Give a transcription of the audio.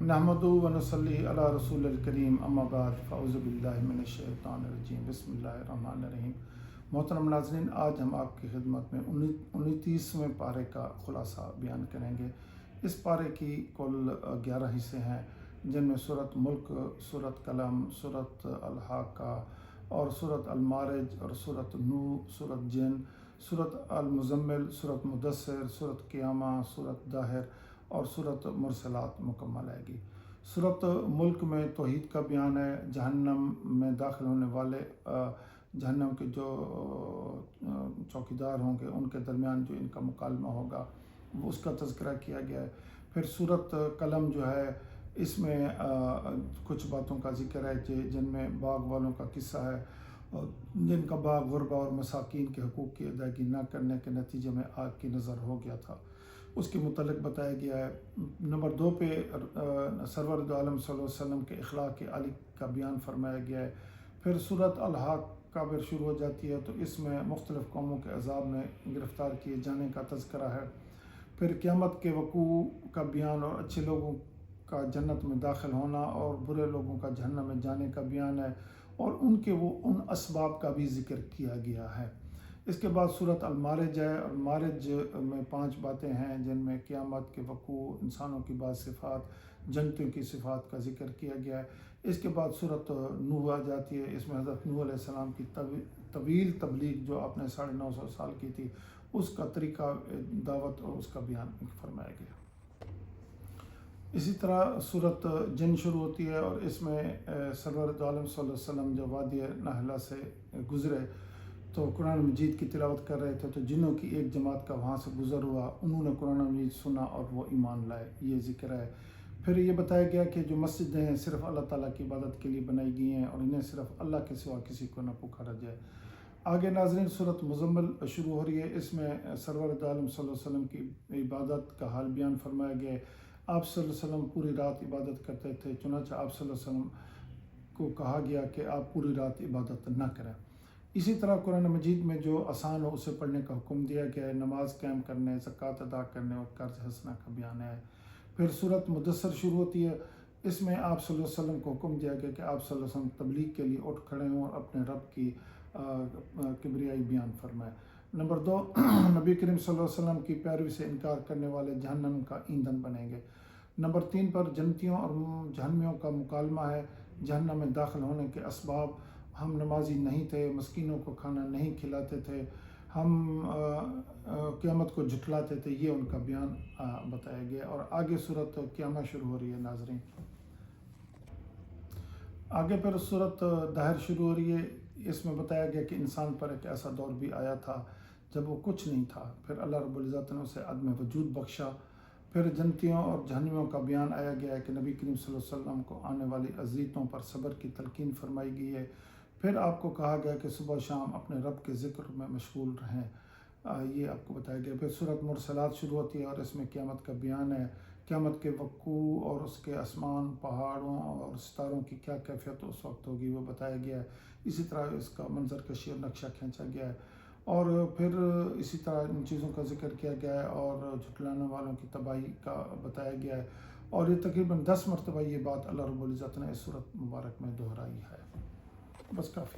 نحمدہ و نصلی علی رسول الکریم اما بعد فاعوذ باللہ من الشیطان الرجیم بسم اللہ الرحمن الرحیم۔ محترم ناظرین، آج ہم آپ کی خدمت میں 29ویں پارے کا خلاصہ بیان کریں گے۔ اس پارے کی کل 11 حصے ہیں، جن میں سورۃ ملک، سورۃ قلم، سورۃ الحاقہ اور سورۃ المعارج اور سورۃ نوح، سورۃ جن، سورۃ المزمل، سورۃ مدثر، سورۃ قیامہ، سورۃ داہر اور سورۃ مرسلات مکمل آئے گی۔ سورۃ ملک میں توحید کا بیان ہے، جہنم میں داخل ہونے والے جہنم کے جو چوکیدار ہوں گے ان کے درمیان جو ان کا مکالمہ ہوگا اس کا تذکرہ کیا گیا ہے۔ پھر سورۃ قلم جو ہے، اس میں کچھ باتوں کا ذکر ہے جن میں باغ والوں کا قصہ ہے، جن کا باغ غربا اور مساکین کے حقوق کی ادائیگی نہ کرنے کے نتیجے میں آگ کی نظر ہو گیا تھا، اس کے متعلق بتایا گیا ہے۔ نمبر 2 پہ سرور دو عالم صلی اللہ علیہ وسلم کے اخلاق عالی کا بیان فرمایا گیا ہے۔ پھر سورۃ الحاقہ پھر شروع ہو جاتی ہے، تو اس میں مختلف قوموں کے عذاب میں گرفتار کیے جانے کا تذکرہ ہے۔ پھر قیامت کے وقوع کا بیان اور اچھے لوگوں کا جنت میں داخل ہونا اور برے لوگوں کا جہنم میں جانے کا بیان ہے، اور ان اسباب کا بھی ذکر کیا گیا ہے۔ اس کے بعد سورۃ المعارج ہے، اور معارج میں 5 باتیں ہیں جن میں قیامت کے وقوع، انسانوں کی بعض صفات، جنتوں کی صفات کا ذکر کیا گیا ہے۔ اس کے بعد سورۃ نوح آ جاتی ہے، اس میں حضرت نوح علیہ السلام کی طویل تبلیغ جو آپ نے 950 سال کی تھی، اس کا طریقہ دعوت اور اس کا بیان فرمایا گیا۔ اسی طرح سورۃ جن شروع ہوتی ہے، اور اس میں سرور دو عالم صلی اللہ علیہ وسلم جو وادی نہلا سے گزرے تو قرآن مجید کی تلاوت کر رہے تھے، تو جنوں کی ایک جماعت کا وہاں سے گزر ہوا، انہوں نے قرآن مجید سنا اور وہ ایمان لائے، یہ ذکر ہے۔ پھر یہ بتایا گیا کہ جو مسجدیں ہیں صرف اللہ تعالیٰ کی عبادت کے لیے بنائی گئی ہیں، اور انہیں صرف اللہ کے سوا کسی کو نہ پکارا جائے۔ آگے ناظرین سورۃ مزمل شروع ہو رہی ہے، اس میں سرور دو عالم صلی اللہ علیہ وسلم کی عبادت کا حال بیان فرمایا گیا ہے۔ آپ صلی اللہ علیہ وسلم پوری رات عبادت کرتے تھے، چنانچہ آپ صلی اللہ علیہ وسلم کو کہا گیا کہ آپ پوری رات عبادت نہ کریں۔ اسی طرح قرآن مجید میں جو آسان ہو اسے پڑھنے کا حکم دیا گیا ہے، نماز قائم کرنے، زکوٰۃ ادا کرنے اور قرض حسنہ کا بیان ہے۔ پھر سورۃ مدثر شروع ہوتی ہے، اس میں آپ صلی اللہ علیہ وسلم کو حکم دیا گیا کہ آپ صلی اللہ علیہ وسلم تبلیغ کے لیے اٹھ کھڑے ہوں اور اپنے رب کی کبریائی بیان فرمائے۔ نمبر 2، نبی کریم صلی اللہ علیہ وسلم کی پیروی سے انکار کرنے والے جہنم کا ایندھن بنیں گے۔ نمبر 3 پر جنتیوں اور جہنمیوں کا مکالمہ ہے، جہنم میں داخل ہونے کے اسباب۔ ہم نمازی نہیں تھے، مسکینوں کو کھانا نہیں کھلاتے تھے، ہم قیامت کو جھٹلاتے تھے، یہ ان کا بیان بتایا گیا۔ اور آگے سورۃ قیامہ شروع ہو رہی ہے ناظرین۔ آگے پھر سورۃ داہر شروع ہو رہی ہے، اس میں بتایا گیا کہ انسان پر ایک ایسا دور بھی آیا تھا جب وہ کچھ نہیں تھا، پھر اللہ رب العزت نے اسے عدم وجود بخشا۔ پھر جنتیوں اور جہنمیوں کا بیان آیا گیا ہے کہ نبی کریم صلی اللہ علیہ وسلم کو آنے والی اذیتوں پر صبر کی تلقین فرمائی گئی ہے۔ پھر آپ کو کہا گیا کہ صبح شام اپنے رب کے ذکر میں مشغول رہیں، یہ آپ کو بتایا گیا۔ پھر سورۃ مرسلات شروع ہوتی ہے، اور اس میں قیامت کا بیان ہے، قیامت کے وقوع اور اس کے آسمان، پہاڑوں اور ستاروں کی کیا کیفیت اس وقت ہوگی وہ بتایا گیا ہے۔ اسی طرح اس کا منظر کشی اور نقشہ کھینچا گیا ہے، اور پھر اسی طرح ان چیزوں کا ذکر کیا گیا ہے، اور جھٹلانے والوں کی تباہی کا بتایا گیا ہے، اور یہ تقریباً 10 مرتبہ یہ بات اللہ رب العزت نے اس سورۃ مبارک میں دہرائی ہے۔ بس کافی۔